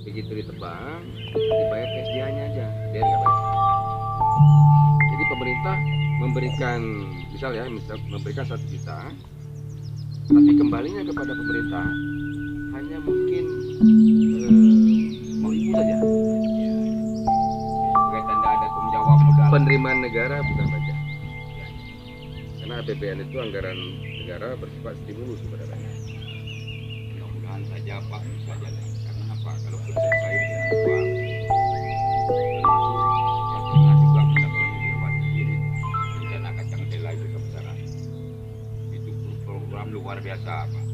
Begitu ditebang, dibayar SDA-nya aja, dia nggak bayar. Jadi pemerintah memberikan, misal memberikan 1 juta, tapi kembalinya kepada pemerintah hanya mungkin mau ibu saja. Sebagai tanda ada tanggung jawab modal. Penerimaan negara bukan pajak, karena APBN itu anggaran negara bersifat stimulus kepada rakyat. Mudah-mudahan saja Pak bisa jalan. Karena apa? Kalau proses lain dengan uang, termasuk yang pernah juga mendapatkan dirawat sendiri rencana kacang delai besar-besaran. Itu program luar biasa Pak.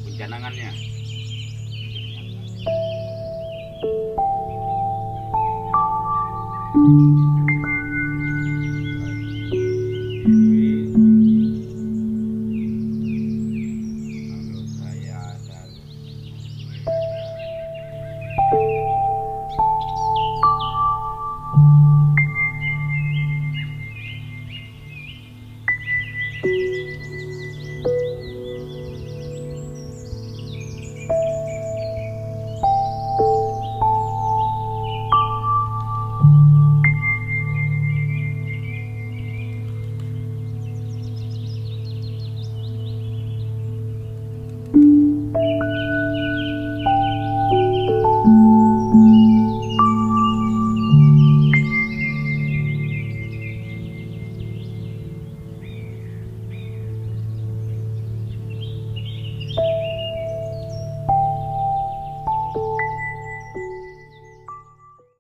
Pencanangannya. Thank you.